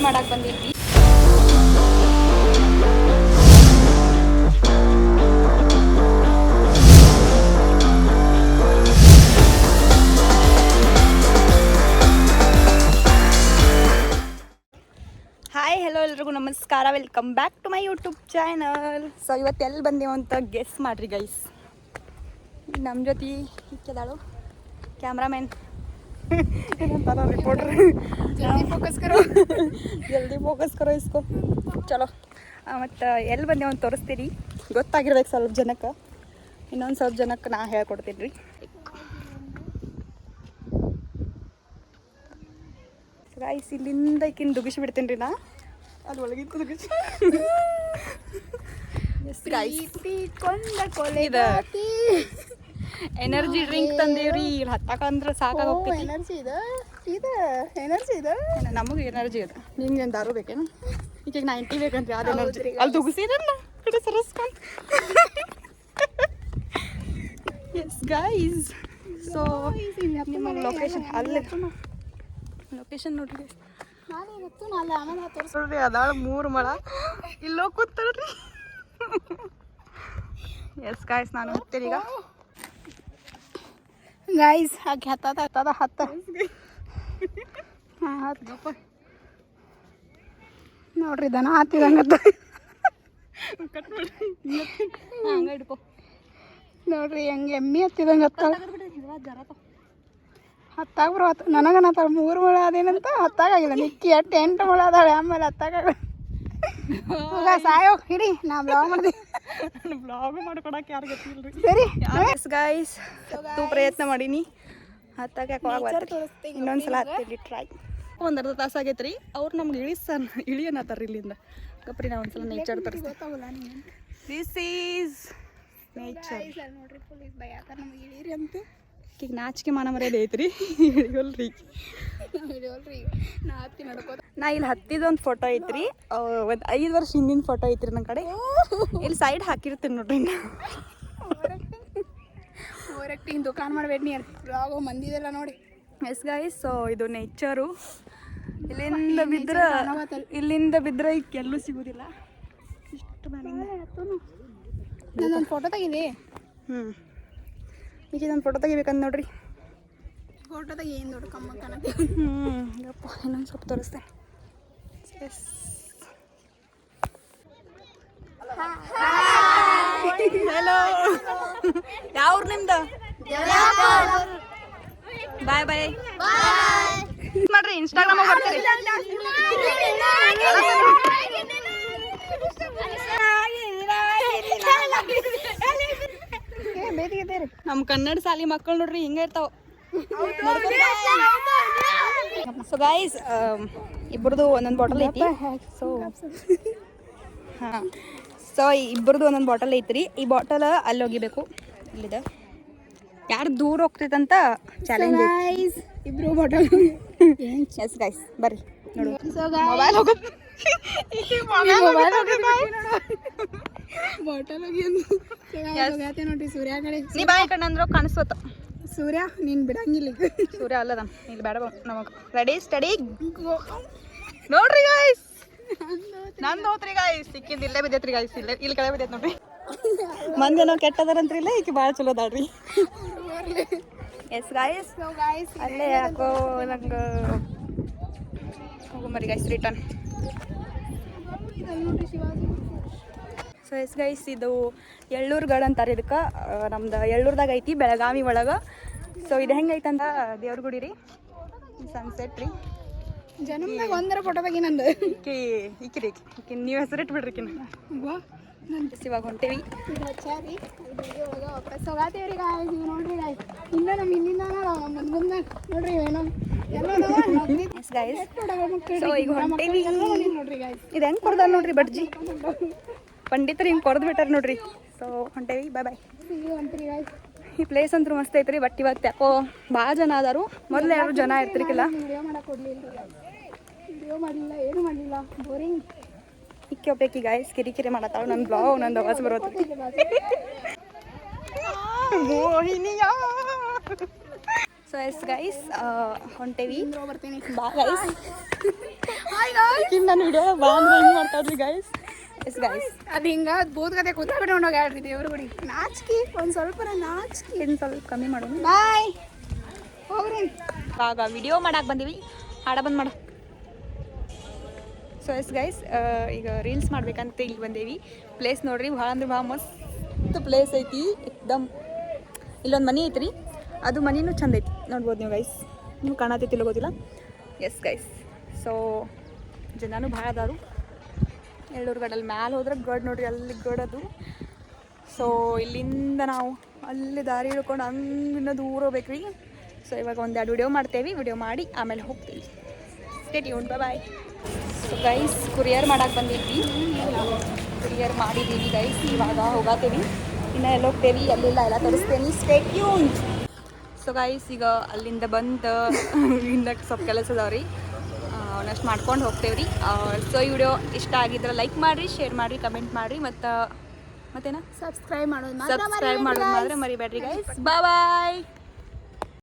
ಮಾಡಕ್ಕೆ ಬಂದಿದ್ವಿ. Hi hello ಎಲ್ರಿಗೂ ನಮಸ್ಕಾರ, welcome back to my YouTube channel. So ಇವತ್ತು ಎಲ್ಲಿ ಬಂದೇವು ಅಂತ ಗೆಸ್ ಮಾಡಿರಿ ಗೈಸ್. ನಮ್ಮ ಜೊತೆ ಇಕ್ಕಿದಾಳು ಕ್ಯಾಮ್ರಾಮನ್, ಏನಂತಾರ ರಿಪೋರ್ಟರ್. ಜಲ್ದಿ ಫೋಕಸ್ ಕರೋ ಇಸ್ಕೋ. ಚಲೋ, ಮತ್ತು ಎಲ್ಲಿ ಬಂದೇವು ಅಂತ ತೋರಿಸ್ತೀರಿ. ಗೊತ್ತಾಗಿರ್ಬೇಕು ಸ್ವಲ್ಪ ಜನಕ್ಕೆ, ಇನ್ನೊಂದು ಸ್ವಲ್ಪ ಜನಕ್ಕೆ ನಾ ಹೇಳ್ಕೊಡ್ತೀನಿ ರೀ. ಗೈಸ್ ಇಲ್ಲಿಂದ ಈಕಿನ ದುಗಿಸಿ ಬಿಡ್ತೀನಿ ರೀ ನಾ. ಅದು ಒಳಗಿಂತ ದುಗಿಸಿ ಎನರ್ಜಿ ಡ್ರಿಂಕ್ ತಂದೇವ್ರಿ. ಇಲ್ಲಿ ಹತ್ತಾಕಂದ್ರೆ ಸಾಕಾಗ ಹೋಗ್ತೈತಿ. ಎನರ್ಜಿ ಇದೆ ನಮಗೆ, ಎನರ್ಜಿ ಇದೆ. ನಿಂಗೆ ದಾರು ಬೇಕೇನು? ಈಗ 90 ಬೇಕಂತ್ರಿ. ಅದು ಎನರ್ಜಿ ಅಲ್ಲಿ ದುಗಿಸಿರಲ್ಲ ಕಡೆ ಸರಸ್ಕೊಂಡು. ಎಸ್ ಗೈಸ್, ಸೊ ನಿಮ್ಮ ಲೊಕೇಶನ್ ಅಲ್ಲೇ, ಲೊಕೇಶನ್ ನೋಡ್ರಿ. ನೋಡ್ರಿ ಅದಾಳ 3 ಮಳ ಇಲ್ಲೋ ಕೂತಾಳ್ರಿ. ಎಸ್ ಗಾಯ್ಸ್, ನಾನು ಹೋಗ್ತೀನಿ ಈಗ. ಗಾಯ್ಸ್ ಹಾಕಿ ಹತ್ತದ ಹಾಂ ನೋಡ್ರಿ ದನ ಹತ್ತಿದಂಗತ್ತ. ಹಂಗ ಹಿಡ್ಕೊ ನೋಡ್ರಿ ಹೆಂಗೆ ಎಮ್ಮಿ ಹತ್ತಿದಂಗೆ ಹತ್ತಾಗ ಬರೋತ್ತು. ನನಗನ್ನತ್ತಾಳ 3 ಮೊಳ ಅದೇನಂತ ಹತ್ತಾಗಿಲ್ಲ. ನಿಕ್ಕಿ 8 ಮೊಳ ಅದಾಳೆ, ಆಮೇಲೆ ಹತ್ತಾಗಲ್ಲ. ಸಾಯೋ ಹಿಡಿ, ನಾ ಬ್ಲಾಗ್ ಮಾಡ್ತೀನಿ. ಬ್ಲಾಗ್ ಮಾಡ್ಕೊಡಕ್ಕೆ ಯಾರು ಗೊತ್ತಿಲ್ಲ ರೀ. ಸರಿ ಗೈಸ್, ಹತ್ತು ಪ್ರಯತ್ನ ಮಾಡೀನಿ, ಹತ್ತಾಗ ಇನ್ನೊಂದ್ಸಲ ಹತ್ತೀನಿ ಟ್ರೈ. ಒಂದು ಅರ್ಧ ತಾಸು ಆಗೈತೆ ರೀ. ಅವ್ರು ನಮ್ಗೆ ಇಳಿಯನ್ನತ್ತಾರ ಇಲ್ಲಿಂದ. ಗಪ್ರಿ ನಾವು ಒಂದ್ಸಲ ನೇಚರ್ ತೋರಿಸ್ತೀವಿ. ದಿಸ್ ಈಸ್ ನೇಚರ್ ನೋಡ್ರಿ. ಪೊಲೀಸ್ ಬೈಯಾತಾರ ನಮ್ಗೆ ಇಳೀರಿ ಅಂತ. ಈಗ ನಾಚಿಕೆ ಮಾನ ಮರ್ಯಾದೆ ಐತ್ರಿ, ಹಿಡಿಯೋಲ್ರಿ. ನಾ ಇಲ್ಲಿ ಹತ್ತಿದೊಂದು ಫೋಟೋ ಐತ್ರಿ, ಒಂದು 5 ವರ್ಷ ಹಿಂದಿನ ಫೋಟೋ ಐತ್ರಿ ನನ್ನ ಕಡೆ. ಇಲ್ಲಿ ಸೈಡ್ ಹಾಕಿರ್ತೀನಿ ನೋಡ್ರಿ. ಓವರಾಕ್ಟಿಂಗ್ ದುಕಾನ್ ಮಾಡಬೇಡಿ ನೀರು ಬ್ಲಾಗು ಮಂದಿದೆಲ್ಲ ನೋಡಿ. ಎಸ್ ಗೈಸ್, ಸೊ ಇದು ನೇಚರು. ಇಲ್ಲಿಂದ ಬಿದ್ದರೆ ಈಗ ಎಲ್ಲೂ ಸಿಗೋದಿಲ್ಲ. ಇಷ್ಟು ನಾನೊಂದು ಫೋಟೋ ತೆಗಿದೆ. ಈಗ ಇದೊಂದು ಫೋಟೋ ತೆಗಿಬೇಕಂತ ನೋಡ್ರಿ. ಫೋಟೋ ತೆಗಿ ಏನು ದೊಡ್ಡ ಕಮ್ಮ ಕಾಣತ್ತೆ. ಯಪ್ಪ, ಇನ್ನೊಂದು ಸ್ವಲ್ಪ ತೋರಿಸ್ತೇನೆ. S, hello. ಯಾವ್ರು ನಿಮ್ದು? ಬಾಯ್ ಬಾಯ್ ಮಾಡ್ರಿ. ಇನ್ಸ್ಟಾಗ್ರಾಮ್ ಬರ್ತೀರಿ? ನಮ್ಮ ಕನ್ನಡ ಶಾಲಿ ಮಕ್ಕಳು ನೋಡ್ರಿ ಹಿಂಗೆ ಇರ್ತಾವ. ಸೊ ಗೈಸ್, ಇಬ್ಬರದು ಒಂದೊಂದು ಬಾಟಲ್ ಐತಿ. ಸೊ ಇಬ್ಬರದು ಒಂದೊಂದು ಬಾಟಲ್ ಐತ್ರಿ. ಈ ಬಾಟಲ್ ಅಲ್ಲಿ ಹೋಗಿಬೇಕು. ಇಲ್ಲಿದೆ, ಯಾರು ದೂರ ಹೋಗ್ತೈತಂತ ಚಾಲೆಂಜ್. ಇಬ್ರು ಬಾಟಲ್. ಎಸ್ ಗೈಸ್, ಬರ್ರಿ ನೋಡು. ಮೊಬೈಲ್ ಹೋಗುತ್ತೆ, ಬಾಟಲ್ ಹೋಗಿ ನೋಡ್ರಿ. ಸೂರ್ಯ ಕಡೆ ನೀ ಬಾಯ್ ಕಡೆ ಅಂದ್ರೂ ಕಾಣಿಸ್ತ. ಸೂರ್ಯ ನೀನು ಬಿಡಂಗಿಲ್ಲ. ಸೂರ್ಯ ಅಲ್ಲದ ಇಲ್ಲಿ ಬೇಡ ನಮಗೆ. ರೆಡಿ ಸ್ಟಡಿ ನೋಡ್ರಿ ಗಾಯ್ಸ್. ನಂದು ಹೋತ್ರಿ ಗಾಯ್ಸ್, ಸಿಕ್ಕಿದ್ದು ಇಲ್ಲೇ ಬಿದ್ದೈತ್ರಿ ಗಾಯ್ಸ್. ಇಲ್ಲಿ ಕಡೆ ಬಿದ್ದೈತೆ ನೋಡ್ರಿ. ಮಂದಿ ಕೆಟ್ಟದಾರಂತ್ರಿ ಇಲ್ಲ, ಈಕೆ ಭಾಳ ಚಲೋ ಅದಾಳ್ರಿ. ಎಸ್ ಗಾಯ್ಸ್, ಅಲ್ಲೇ ಯಾಕೋ ನಂಗೆ ಹೋಗಂಬರಿ guys, return. So yes guys, ಇದು ಎಳ್ಳೂರುಗಡ ಅಂತಾರೆ ಇದಕ್ಕೆ. ನಮ್ದು ಎಳ್ಳೂರ್ದಾಗ ಐತಿ, ಬೆಳಗಾವಿ ಒಳಗೆ. ಸೊ ಇದು ಹೆಂಗೈತೆ ಅಂತ ದೇವ್ರ ಗುಡಿ ರೀ, ಸನ್ಸೆಟ್ ರೀ. ಜನಮ್ದಾಗ ಒಂದರ ಫೋಟೋದಾಗಿ ನಂದು ಈಕಿರಿ. ನೀವು ಹೆಸರು ಇಟ್ಬಿಡ್ರಿ ಕಿನ್ನ. ಇವಾಗ ಹೊಂಟೇವಿ. ಸೊಗಾತೇವ್ರಿ ಗಾಯ್, ನೀವು ನೋಡ್ರಿ ಗಾಯ್. ಇಲ್ಲ ನಮ್ಮ ಹಿಂದಿಂದ ಮುಂದೆ ನೋಡ್ರಿ ಏನೋ ಈಗ ಹೊಂಟೇವಿ. ಇದು ಹೆಂಗೆ ಕೊಡ್ದಾರ ನೋಡ್ರಿ ಬಡ್ಜಿ. ಪಂಡಿತರು ಹಿಂಗೆ ಕೊರ್ದು ಬಿಟ್ಟಾರ ನೋಡ್ರಿ. ಸೊ ಹೊಂಟೇವಿ, ಬಾಯ್ ಬಾಯ್. ಈ ಪ್ಲೇಸ್ ಅಂತೂ ಮಸ್ತ್ ಐತ್ರಿ. ಬಟ್ ಇವತ್ತು ಯಾಕೋ ಭಾಳ ಜನ ಅದಾರು. ಮೊದಲು ಯಾರು ಜನ ಇರ್ತಿರ್ಕಿಲ್ಲ. ವಿಡಿಯೋ ಮಾಡಲಿಲ್ಲ, ಏನು ಮಾಡಲಿಲ್ಲ, ಬೋರಿಂಗ್. ಇಕ್ಕಿ ಒಬ್ಬಾಕಿ ಗಾಯ್ಸ್ ಕಿರಿಕಿರಿ ಮಾಡತ್ತಾಳು. ನನ್ನ ಬ್ಲಾಗ್ ನಂದು ಆವಾಜ್ ಬರೋದು. ಸೊ ಎಸ್ ಗೈಸ್, ಹೊಂಟೇವಿ. ಬಾ ಗೈಸ್, ನಾನು ವಿಡಿಯೋ ಬಾ ಅಂದ್ರೆ ಹಿಂಗೆ ಮಾಡ್ತಾರ್ರಿ ಗೈಸ್. ಎಸ್ ಗೈಸ್, ಅದು ಹಿಂಗೆ ಬೋದ್ ಕತೆ ಕೂತ್ಕೊಂಡು ಹೋಗಿ ಆಡ್ರಿ ದೇವ್ರ ಗುಡಿ. ನಾಚಿಕೆ ಒಂದು ಸ್ವಲ್ಪ ನಾಚಿಕೆ. ಇನ್ನು ಸ್ವಲ್ಪ ಕಮ್ಮಿ ಮಾಡೋಣ. ಬಾಯ್ ಹೋಗ್ರಿ. ಆಗ ವಿಡಿಯೋ ಮಾಡಕ್ಕೆ ಬಂದೀವಿ, ಹಾಡ ಬಂದ್ ಮಾಡ. ಸೊ ಎಸ್ ಗೈಸ್, ಈಗ ರೀಲ್ಸ್ ಮಾಡ್ಬೇಕಂತ ಇಲ್ಲಿ ಬಂದೇವಿ. ಪ್ಲೇಸ್ ನೋಡ್ರಿ, ಭಾಳ ಅಂದ್ರೆ ಭಾಳ ಮಸ್ತ್ ಪ್ಲೇಸ್ ಐತಿ. ಎಕ್ದಮ್ ಇಲ್ಲೊಂದು ಮನೆ ಐತ್ರಿ, ಅದು ಮನಿನೂ ಚಂದ ಐತಿ. ನೋಡ್ಬೋದು ನೀವು ಗೈಸ್, ನೀವು ಕಾಣತೈತಿಲ್ಲ ಗೊತ್ತಿಲ್ಲ. ಎಸ್ ಗೈಸ್, ಸೊ ಜನನೂ ಭಾಳ ಅದಾರು. ಎಳ್ಳೂರು ಗಡಲ್ಲಿ ಮ್ಯಾಲೆ ಹೋದ್ರೆ ಗಡ್ ನೋಡ್ರಿ, ಅಲ್ಲಿ ಗಡದು. ಸೊ ಇಲ್ಲಿಂದ ನಾವು ಅಲ್ಲಿ ದಾರಿ ಹಿಡ್ಕೊಂಡು ಹಂಗಿನ್ನ ದೂರ ಹೋಗ್ಬೇಕ್ರಿ. ಸೊ ಇವಾಗ ಒಂದೆರಡು ವಿಡಿಯೋ ಮಾಡ್ತೇವೆ, ವಿಡಿಯೋ ಮಾಡಿ ಆಮೇಲೆ ಹೋಗ್ತೀವಿ. ಸ್ಟೇ ಟ್ಯೂನ್ಡ್, ಬಾಯ್. ಸೊ ಗೈಸ್, ಕುರಿಯರ್ ಮಾಡಕ್ಕೆ ಬಂದಿದ್ವಿ, ಕುರಿಯರ್ ಮಾಡಿದ್ದೀವಿ ಗೈಸ್. ಇವಾಗ ಹೋಗತ್ತೇವಿ, ಇನ್ನು ಎಲ್ಲ ಹೋಗ್ತೇವಿ, ಅಲ್ಲಿಲ್ಲ ಎಲ್ಲ ತೋರಿಸ್ತೇನೆ. Stay tuned. ಸೊ ಗೈಸ್, ಈಗ ಅಲ್ಲಿಂದ ಬಂದು ಇನ್ನು ಸ್ವಲ್ಪ ಕೆಲಸ ಅದಾವ್ರಿ, ಅವನಷ್ಟು ಮಾಡ್ಕೊಂಡು ಹೋಗ್ತೇವೆ ರೀ. ಸೊ ಈ ವಿಡಿಯೋ ಇಷ್ಟ ಆಗಿದ್ರೆ ಲೈಕ್ ಮಾಡಿರಿ, ಶೇರ್ ಮಾಡಿರಿ, ಕಮೆಂಟ್ ಮಾಡಿರಿ, ಮತ್ತೇನ ಸಬ್ಸ್ಕ್ರೈಬ್ ಮಾಡೋದು ಮಾತ್ರ ಮರಿಬೇಡ್ರಿ ಗೈಸ್. ಬಾಯ್.